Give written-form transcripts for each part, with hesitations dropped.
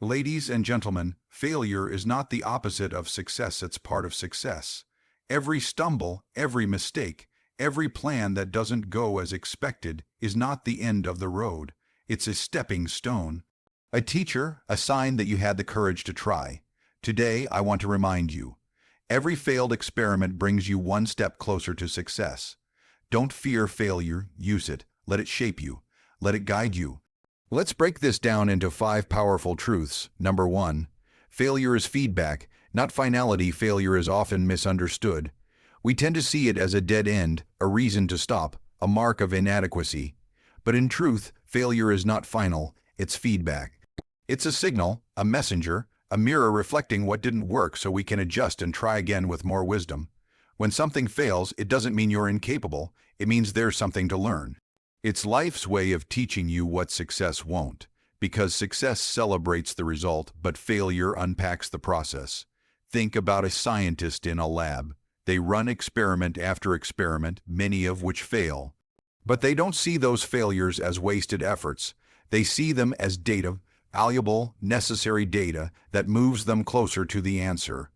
Ladies and gentlemen, failure is not the opposite of success, it's part of success. Every stumble, every mistake, every plan that doesn't go as expected is not the end of the road. It's a stepping stone. A teacher, a sign that you had the courage to try. Today, I want to remind you, every failed experiment brings you one step closer to success. Don't fear failure, use it, let it shape you, let it guide you. Let's break this down into 5 powerful truths. Number 1. Failure is feedback, not finality. Failure is often misunderstood. We tend to see it as a dead end, a reason to stop, a mark of inadequacy. But in truth, failure is not final, it's feedback. It's a signal, a messenger, a mirror reflecting what didn't work so we can adjust and try again with more wisdom. When something fails, it doesn't mean you're incapable, it means there's something to learn. It's life's way of teaching you what success won't, because success celebrates the result, but failure unpacks the process. Think about a scientist in a lab. They run experiment after experiment, many of which fail. But they don't see those failures as wasted efforts. They see them as data, valuable, necessary data that moves them closer to the answer.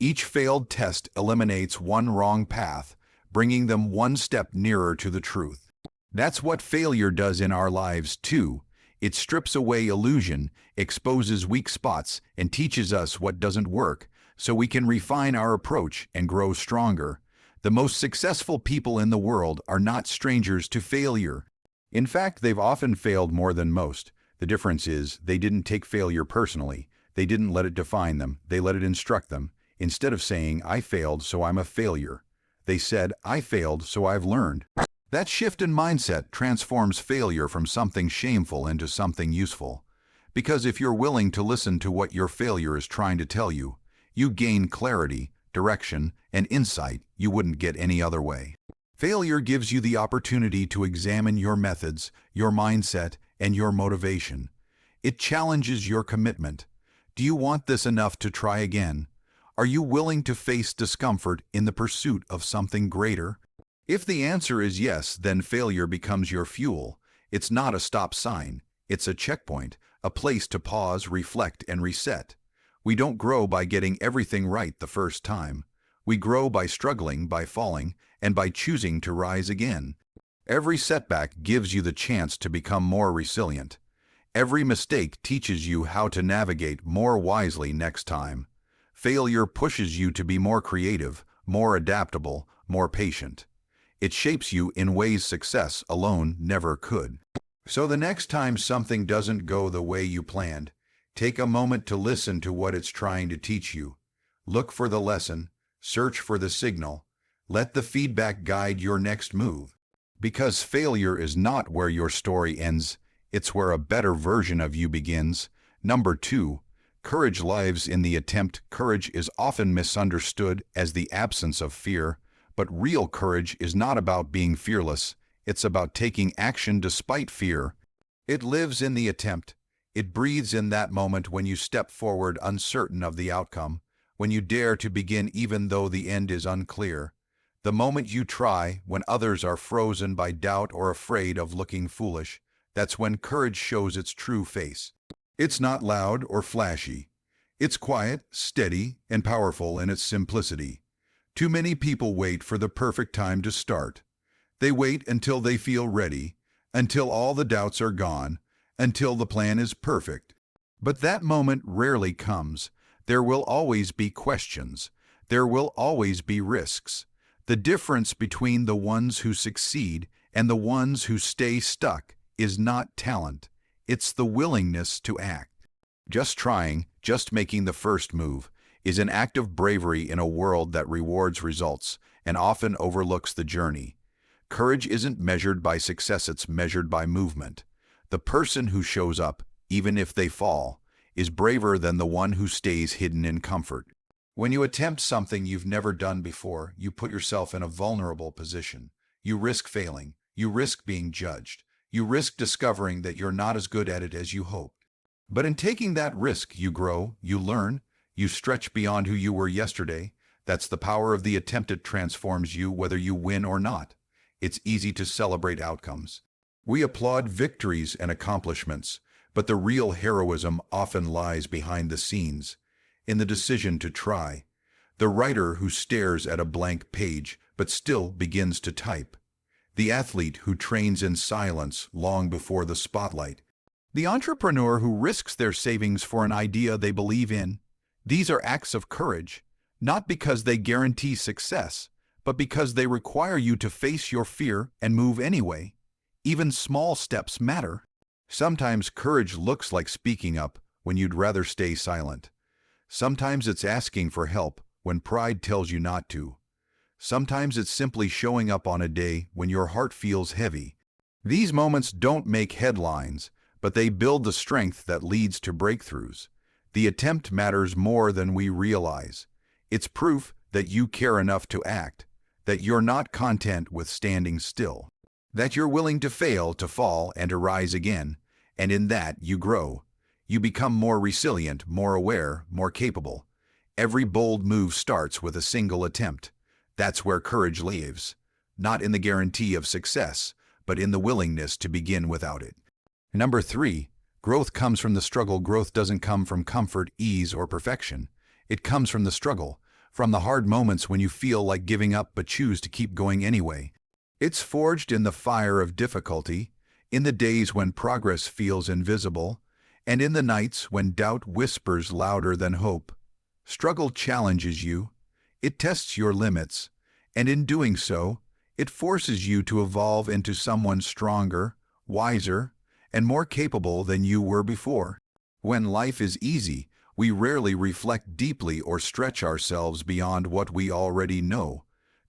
Each failed test eliminates one wrong path, bringing them one step nearer to the truth. That's what failure does in our lives too. It strips away illusion, exposes weak spots, and teaches us what doesn't work, so we can refine our approach and grow stronger. The most successful people in the world are not strangers to failure. In fact, they've often failed more than most. The difference is they didn't take failure personally. They didn't let it define them. They let it instruct them. Instead of saying, "I failed, so I'm a failure," they said, "I failed, so I've learned." That shift in mindset transforms failure from something shameful into something useful. Because if you're willing to listen to what your failure is trying to tell you, you gain clarity, direction, and insight you wouldn't get any other way. Failure gives you the opportunity to examine your methods, your mindset, and your motivation. It challenges your commitment. Do you want this enough to try again? Are you willing to face discomfort in the pursuit of something greater? If the answer is yes, then failure becomes your fuel. It's not a stop sign. It's a checkpoint, a place to pause, reflect, and reset. We don't grow by getting everything right the first time. We grow by struggling, by falling, and by choosing to rise again. Every setback gives you the chance to become more resilient. Every mistake teaches you how to navigate more wisely next time. Failure pushes you to be more creative, more adaptable, more patient. It shapes you in ways success alone never could. So the next time something doesn't go the way you planned, take a moment to listen to what it's trying to teach you. Look for the lesson, search for the signal, let the feedback guide your next move. Because failure is not where your story ends, it's where a better version of you begins. Number 2, courage lives in the attempt. Courage is often misunderstood as the absence of fear. But real courage is not about being fearless, it's about taking action despite fear. It lives in the attempt. It breathes in that moment when you step forward uncertain of the outcome, when you dare to begin even though the end is unclear. The moment you try, when others are frozen by doubt or afraid of looking foolish, that's when courage shows its true face. It's not loud or flashy. It's quiet, steady, and powerful in its simplicity. Too many people wait for the perfect time to start. They wait until they feel ready, until all the doubts are gone, until the plan is perfect. But that moment rarely comes. There will always be questions. There will always be risks. The difference between the ones who succeed and the ones who stay stuck is not talent. It's the willingness to act. Just trying, just making the first move, is an act of bravery in a world that rewards results and often overlooks the journey. Courage isn't measured by success, it's measured by movement. The person who shows up, even if they fall, is braver than the one who stays hidden in comfort. When you attempt something you've never done before, you put yourself in a vulnerable position. You risk failing. You risk being judged. You risk discovering that you're not as good at it as you hoped. But in taking that risk, you grow, you learn, you stretch beyond who you were yesterday. That's the power of the attempt. It transforms you whether you win or not. It's easy to celebrate outcomes. We applaud victories and accomplishments, But the real heroism often lies behind the scenes, in the decision to try. The writer who stares at a blank page but still begins to type. The athlete who trains in silence long before the spotlight. The entrepreneur who risks their savings for an idea they believe in. These are acts of courage, not because they guarantee success, but because they require you to face your fear and move anyway. Even small steps matter. Sometimes courage looks like speaking up when you'd rather stay silent. Sometimes it's asking for help when pride tells you not to. Sometimes it's simply showing up on a day when your heart feels heavy. These moments don't make headlines, but they build the strength that leads to breakthroughs. The attempt matters more than we realize. It's proof that you care enough to act, that you're not content with standing still, that you're willing to fail, to fall, and to rise again, and in that you grow. You become more resilient, more aware, more capable. Every bold move starts with a single attempt. That's where courage lives, not in the guarantee of success, but in the willingness to begin without it. Number 3, growth comes from the struggle. Growth doesn't come from comfort, ease, or perfection. It comes from the struggle, from the hard moments when you feel like giving up but choose to keep going anyway. It's forged in the fire of difficulty, in the days when progress feels invisible, and in the nights when doubt whispers louder than hope. Struggle challenges you. It tests your limits, and in doing so, it forces you to evolve into someone stronger, wiser, and more capable than you were before. When life is easy, we rarely reflect deeply or stretch ourselves beyond what we already know.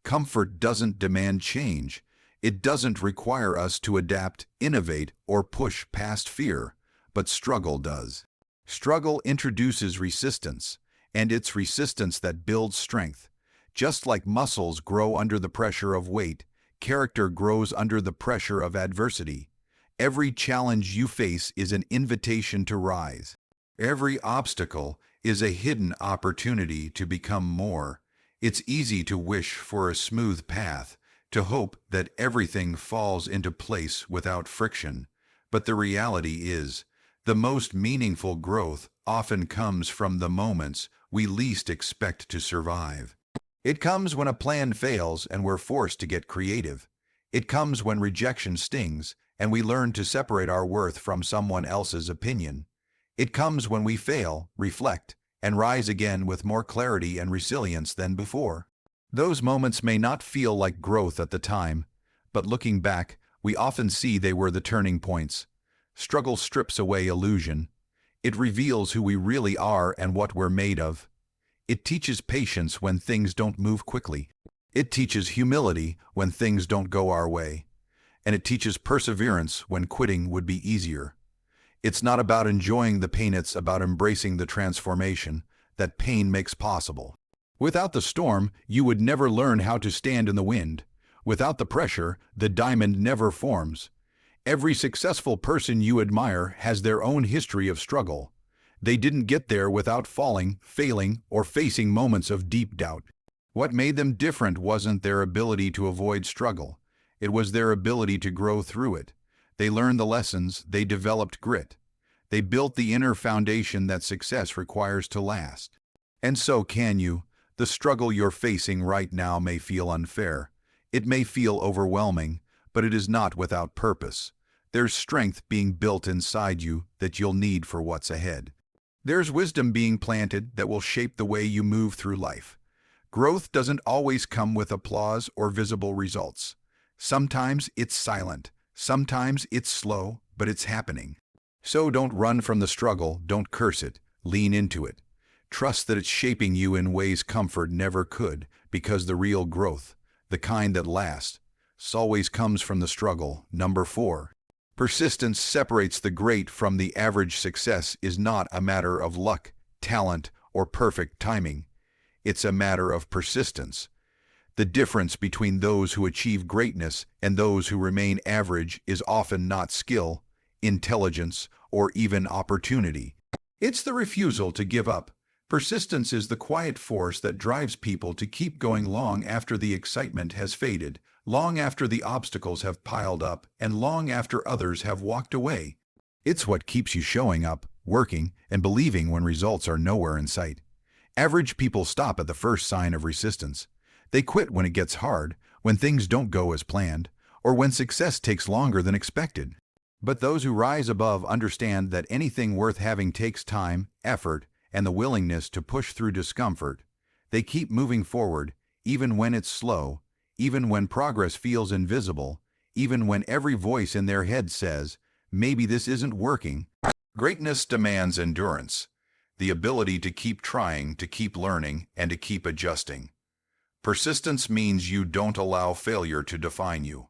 Comfort doesn't demand change. It doesn't require us to adapt, innovate, or push past fear, but struggle does. Struggle introduces resistance, and it's resistance that builds strength. Just like muscles grow under the pressure of weight, character grows under the pressure of adversity. Every challenge you face is an invitation to rise. Every obstacle is a hidden opportunity to become more. It's easy to wish for a smooth path, to hope that everything falls into place without friction. But the reality is, the most meaningful growth often comes from the moments we least expect to survive. It comes when a plan fails and we're forced to get creative. It comes when rejection stings and we learn to separate our worth from someone else's opinion. It comes when we fail, reflect, and rise again with more clarity and resilience than before. Those moments may not feel like growth at the time, but looking back, we often see they were the turning points. Struggle strips away illusion. It reveals who we really are and what we're made of. It teaches patience when things don't move quickly. It teaches humility when things don't go our way. And it teaches perseverance when quitting would be easier. It's not about enjoying the pain, it's about embracing the transformation that pain makes possible. Without the storm, you would never learn how to stand in the wind. Without the pressure, the diamond never forms. Every successful person you admire has their own history of struggle. They didn't get there without falling, failing, or facing moments of deep doubt. What made them different wasn't their ability to avoid struggle. It was their ability to grow through it. They learned the lessons, they developed grit. They built the inner foundation that success requires to last. And so can you. The struggle you're facing right now may feel unfair. It may feel overwhelming, but it is not without purpose. There's strength being built inside you that you'll need for what's ahead. There's wisdom being planted that will shape the way you move through life. Growth doesn't always come with applause or visible results. Sometimes it's silent. Sometimes it's slow, but it's happening. So don't run from the struggle, don't curse it, lean into it. Trust that it's shaping you in ways comfort never could, because the real growth, the kind that lasts, always comes from the struggle. Number 4. Persistence separates the great from the average. Success is not a matter of luck, talent, or perfect timing. It's a matter of persistence. The difference between those who achieve greatness and those who remain average is often not skill, intelligence, or even opportunity. It's the refusal to give up. Persistence is the quiet force that drives people to keep going long after the excitement has faded, long after the obstacles have piled up, and long after others have walked away. It's what keeps you showing up, working, and believing when results are nowhere in sight. Average people stop at the first sign of resistance. They quit when it gets hard, when things don't go as planned, or when success takes longer than expected. But those who rise above understand that anything worth having takes time, effort, and the willingness to push through discomfort. They keep moving forward, even when it's slow, even when progress feels invisible, even when every voice in their head says, maybe this isn't working. Greatness demands endurance, the ability to keep trying, to keep learning, and to keep adjusting. Persistence means you don't allow failure to define you.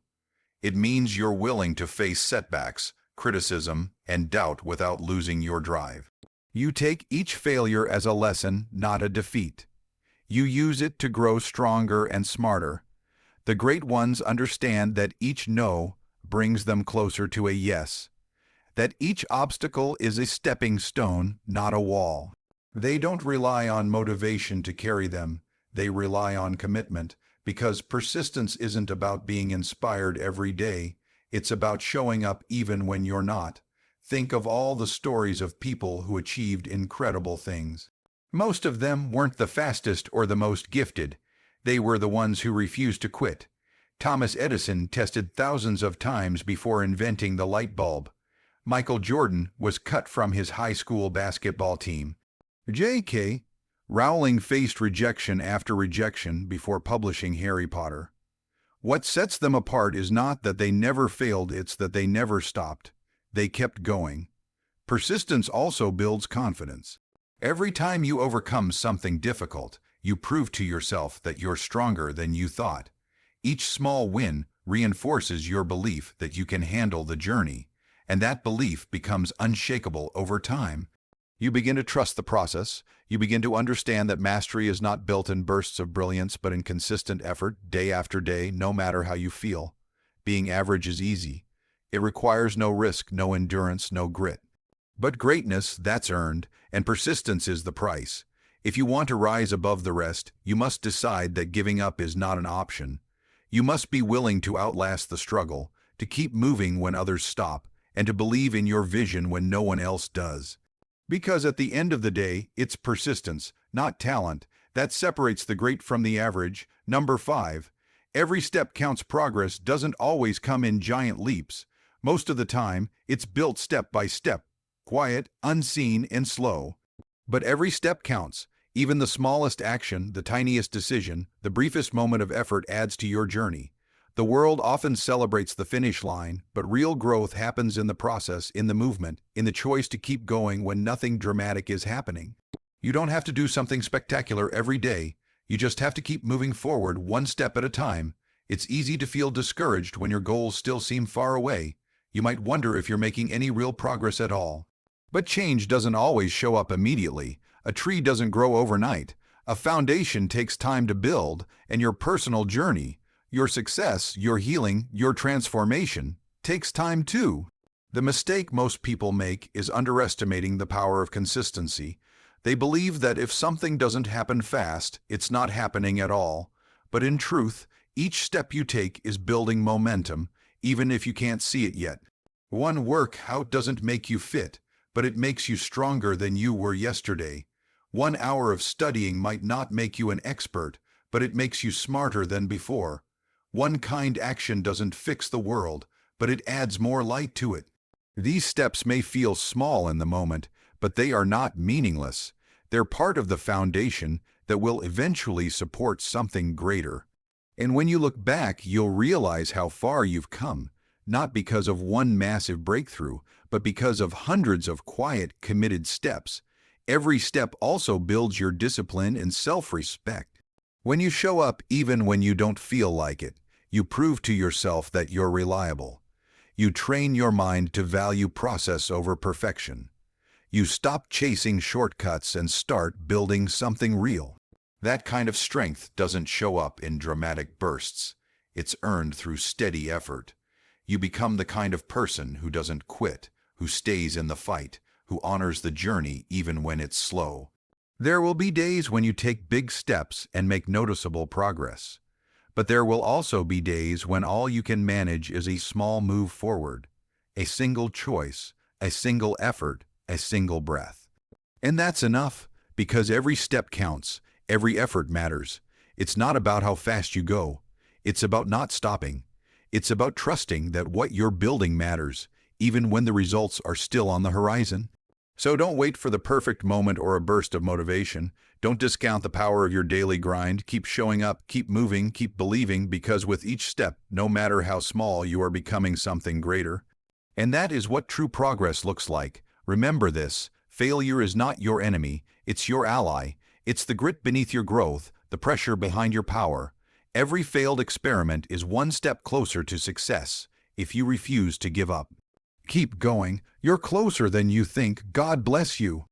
It means you're willing to face setbacks, criticism, and doubt without losing your drive. You take each failure as a lesson, not a defeat. You use it to grow stronger and smarter. The great ones understand that each no brings them closer to a yes, that each obstacle is a stepping stone, not a wall. They don't rely on motivation to carry them, they rely on commitment, because persistence isn't about being inspired every day, it's about showing up even when you're not. Think of all the stories of people who achieved incredible things. Most of them weren't the fastest or the most gifted. They were the ones who refused to quit. Thomas Edison tested thousands of times before inventing the light bulb. Michael Jordan was cut from his high school basketball team. J.K. Rowling faced rejection after rejection before publishing Harry Potter. What sets them apart is not that they never failed, it's that they never stopped. They kept going. Persistence also builds confidence. Every time you overcome something difficult, you prove to yourself that you're stronger than you thought. Each small win reinforces your belief that you can handle the journey, and that belief becomes unshakable over time. You begin to trust the process. You begin to understand that mastery is not built in bursts of brilliance, but in consistent effort, day after day, no matter how you feel. Being average is easy. It requires no risk, no endurance, no grit. But greatness, that's earned, and persistence is the price. If you want to rise above the rest, you must decide that giving up is not an option. You must be willing to outlast the struggle, to keep moving when others stop, and to believe in your vision when no one else does. Because at the end of the day, it's persistence, not talent, that separates the great from the average. Number 5. Every step counts. Progress doesn't always come in giant leaps. Most of the time, it's built step by step, quiet, unseen, and slow. But every step counts. Even the smallest action, the tiniest decision, the briefest moment of effort adds to your journey. The world often celebrates the finish line, but real growth happens in the process, in the movement, in the choice to keep going when nothing dramatic is happening. You don't have to do something spectacular every day. You just have to keep moving forward one step at a time. It's easy to feel discouraged when your goals still seem far away. You might wonder if you're making any real progress at all. But change doesn't always show up immediately. A tree doesn't grow overnight. A foundation takes time to build, and your personal journey, your success, your healing, your transformation, takes time too. The mistake most people make is underestimating the power of consistency. They believe that if something doesn't happen fast, it's not happening at all. But in truth, each step you take is building momentum, even if you can't see it yet. One workout doesn't make you fit, but it makes you stronger than you were yesterday. 1 hour of studying might not make you an expert, but it makes you smarter than before. One kind action doesn't fix the world, but it adds more light to it. These steps may feel small in the moment, but they are not meaningless. They're part of the foundation that will eventually support something greater. And when you look back, you'll realize how far you've come, not because of one massive breakthrough, but because of hundreds of quiet, committed steps. Every step also builds your discipline and self-respect. When you show up even when you don't feel like it, you prove to yourself that you're reliable. You train your mind to value process over perfection. You stop chasing shortcuts and start building something real. That kind of strength doesn't show up in dramatic bursts. It's earned through steady effort. You become the kind of person who doesn't quit, who stays in the fight, who honors the journey even when it's slow. There will be days when you take big steps and make noticeable progress. But there will also be days when all you can manage is a small move forward, a single choice, a single effort, a single breath. And that's enough, because every step counts, every effort matters. It's not about how fast you go. It's about not stopping. It's about trusting that what you're building matters, even when the results are still on the horizon. So don't wait for the perfect moment or a burst of motivation. Don't discount the power of your daily grind. Keep showing up, keep moving, keep believing, because with each step, no matter how small, you are becoming something greater. And that is what true progress looks like. Remember this: failure is not your enemy, it's your ally. It's the grit beneath your growth, the pressure behind your power. Every failed experiment is one step closer to success if you refuse to give up. Keep going. You're closer than you think. God bless you.